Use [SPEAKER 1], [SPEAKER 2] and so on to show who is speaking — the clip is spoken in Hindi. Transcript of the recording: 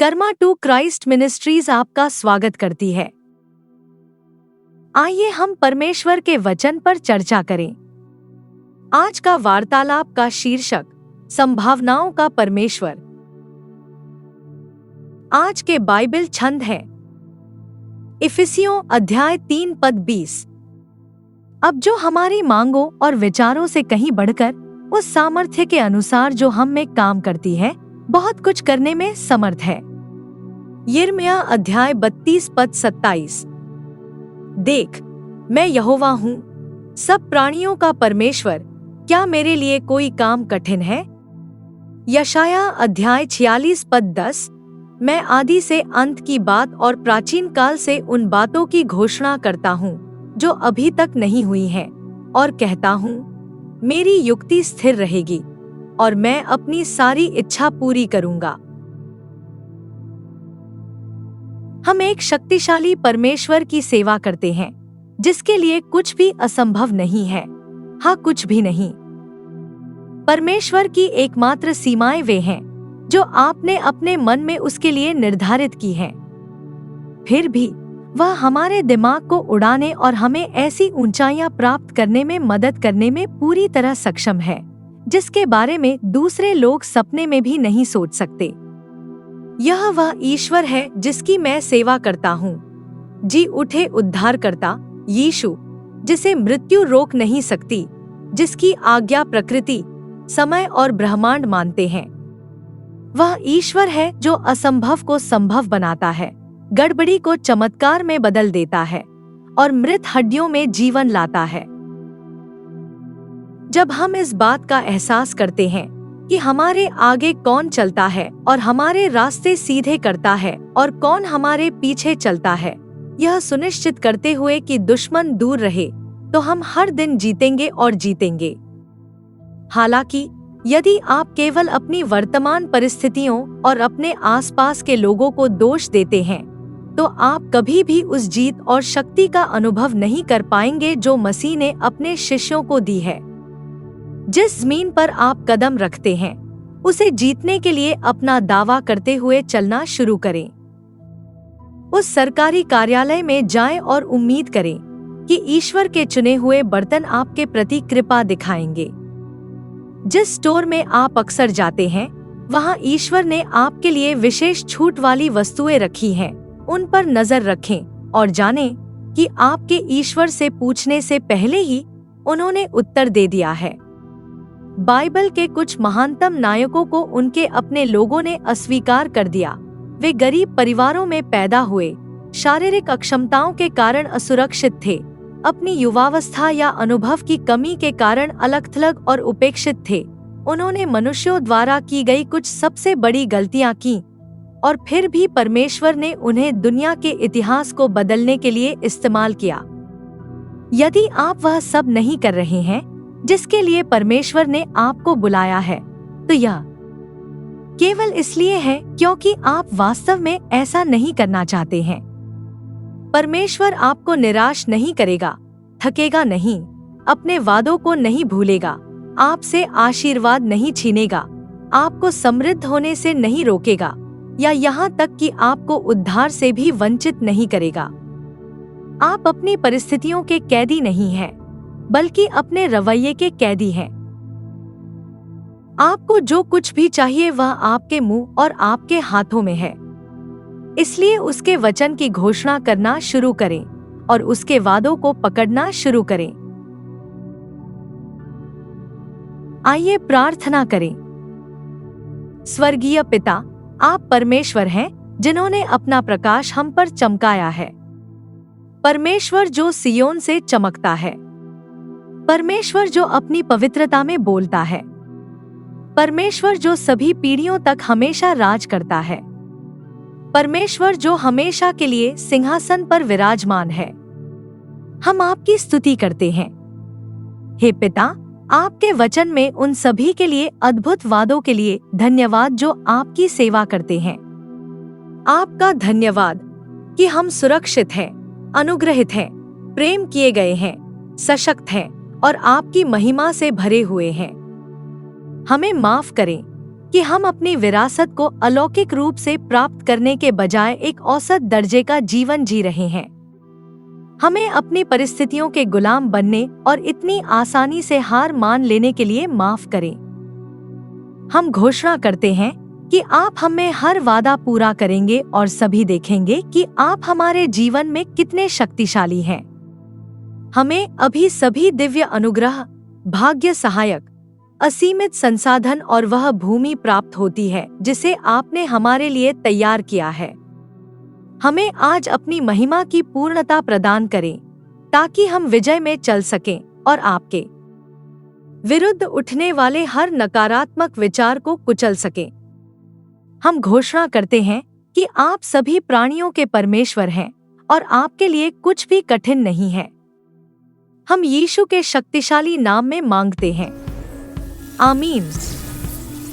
[SPEAKER 1] कर्मा टू क्राइस्ट मिनिस्ट्रीज आपका स्वागत करती है। आइए हम परमेश्वर के वचन पर चर्चा करें। आज का वार्तालाप का शीर्षक संभावनाओं का परमेश्वर। आज के बाइबल छंद है इफिसियों अध्याय 3 पद 20। अब जो हमारी मांगों और विचारों से कहीं बढ़कर उस सामर्थ्य के अनुसार जो हम में काम करती है बहुत कुछ करने में समर्थ है। यिर्मयाह अध्याय 32 पद 27। देख, मैं यहोवा हूँ, सब प्राणियों का परमेश्वर, क्या मेरे लिए कोई काम कठिन है? यशायाह अध्याय 46 पद 10। मैं आदि से अंत की बात और प्राचीन काल से उन बातों की घोषणा करता हूँ जो अभी तक नहीं हुई हैं, और कहता हूँ मेरी युक्ति स्थिर रहेगी और मैं अपनी सारी इच्छा पूरी करूँगा। हम एक शक्तिशाली परमेश्वर की सेवा करते हैं जिसके लिए कुछ भी असंभव नहीं है। हाँ, कुछ भी नहीं। परमेश्वर की एकमात्र सीमाएं वे हैं जो आपने अपने मन में उसके लिए निर्धारित की हैं। फिर भी वह हमारे दिमाग को उड़ाने और हमें ऐसी ऊंचाइयां प्राप्त करने में मदद करने में पूरी तरह सक्षम है जिसके बारे में दूसरे लोग सपने में भी नहीं सोच सकते। यह वह ईश्वर है जिसकी मैं सेवा करता हूँ, जी उठे उद्धारकर्ता यीशु, जिसे मृत्यु रोक नहीं सकती, जिसकी आज्ञा प्रकृति, समय और ब्रह्मांड मानते हैं। वह ईश्वर है जो असंभव को संभव बनाता है, गड़बड़ी को चमत्कार में बदल देता है और मृत हड्डियों में जीवन लाता है। जब हम इस बात का एहसास करते हैं कि हमारे आगे कौन चलता है और हमारे रास्ते सीधे करता है और कौन हमारे पीछे चलता है, यह सुनिश्चित करते हुए कि दुश्मन दूर रहे, तो हम हर दिन जीतेंगे और जीतेंगे। हालांकि यदि आप केवल अपनी वर्तमान परिस्थितियों और अपने आसपास के लोगों को दोष देते हैं, तो आप कभी भी उस जीत और शक्ति का अनुभव नहीं कर पाएंगे जो मसीह ने अपने शिष्यों को दी है। जिस जमीन पर आप कदम रखते हैं उसे जीतने के लिए अपना दावा करते हुए चलना शुरू करें। उस सरकारी कार्यालय में जाएं और उम्मीद करें कि ईश्वर के चुने हुए बर्तन आपके प्रति कृपा दिखाएंगे। जिस स्टोर में आप अक्सर जाते हैं वहां ईश्वर ने आपके लिए विशेष छूट वाली वस्तुएं रखी हैं। उन पर नजर रखें और जानें कि आपके ईश्वर से पूछने से पहले ही उन्होंने उत्तर दे दिया है। बाइबल के कुछ महानतम नायकों को उनके अपने लोगों ने अस्वीकार कर दिया। वे गरीब परिवारों में पैदा हुए, शारीरिक अक्षमताओं के कारण असुरक्षित थे, अपनी युवावस्था या अनुभव की कमी के कारण अलग-थलग और उपेक्षित थे। उन्होंने मनुष्यों द्वारा की गई कुछ सबसे बड़ी गलतियां की और फिर भी परमेश्वर ने उन्हें दुनिया के इतिहास को बदलने के लिए इस्तेमाल किया। यदि आप वह सब नहीं कर रहे हैं जिसके लिए परमेश्वर ने आपको बुलाया है, तो यह केवल इसलिए है क्योंकि आप वास्तव में ऐसा नहीं करना चाहते हैं। परमेश्वर आपको निराश नहीं करेगा, थकेगा नहीं, अपने वादों को नहीं भूलेगा, आपसे आशीर्वाद नहीं छीनेगा, आपको समृद्ध होने से नहीं रोकेगा या यहाँ तक कि आपको उद्धार से भी वंचित नहीं करेगा। आप अपनी परिस्थितियों के कैदी नहीं हैं, बल्कि अपने रवैये के कैदी हैं। आपको जो कुछ भी चाहिए वह आपके मुंह और आपके हाथों में है। इसलिए उसके वचन की घोषणा करना शुरू करें और उसके वादों को पकड़ना शुरू करें। आइए प्रार्थना करें। स्वर्गीय पिता, आप परमेश्वर हैं जिन्होंने अपना प्रकाश हम पर चमकाया है। परमेश्वर जो सियोन से चमकता है, परमेश्वर जो अपनी पवित्रता में बोलता है, परमेश्वर जो सभी पीढ़ियों तक हमेशा राज करता है, परमेश्वर जो हमेशा के लिए सिंहासन पर विराजमान है। हम आपकी स्तुति करते हैं। हे पिता, आपके वचन में उन सभी के लिए अद्भुत वादों के लिए धन्यवाद जो आपकी सेवा करते हैं। आपका धन्यवाद कि हम सुरक्षित हैं, अनुग्रहित हैं, प्रेम किए गए हैं, सशक्त हैं और आपकी महिमा से भरे हुए हैं। हमें माफ करें कि हम अपनी विरासत को अलौकिक रूप से प्राप्त करने के बजाय एक औसत दर्जे का जीवन जी रहे हैं। हमें अपनी परिस्थितियों के गुलाम बनने और इतनी आसानी से हार मान लेने के लिए माफ करें। हम घोषणा करते हैं कि आप हमें हर वादा पूरा करेंगे और सभी देखेंगे कि आप हमारे जीवन में कितने शक्तिशाली हैं। हमें अभी सभी दिव्य अनुग्रह, भाग्य सहायक, असीमित संसाधन और वह भूमि प्राप्त होती है जिसे आपने हमारे लिए तैयार किया है। हमें आज अपनी महिमा की पूर्णता प्रदान करें ताकि हम विजय में चल सकें और आपके विरुद्ध उठने वाले हर नकारात्मक विचार को कुचल सकें। हम घोषणा करते हैं कि आप सभी प्राणियों के परमेश्वर हैं और आपके लिए कुछ भी कठिन नहीं है। हम यीशु के शक्तिशाली नाम में मांगते हैं, आमीन।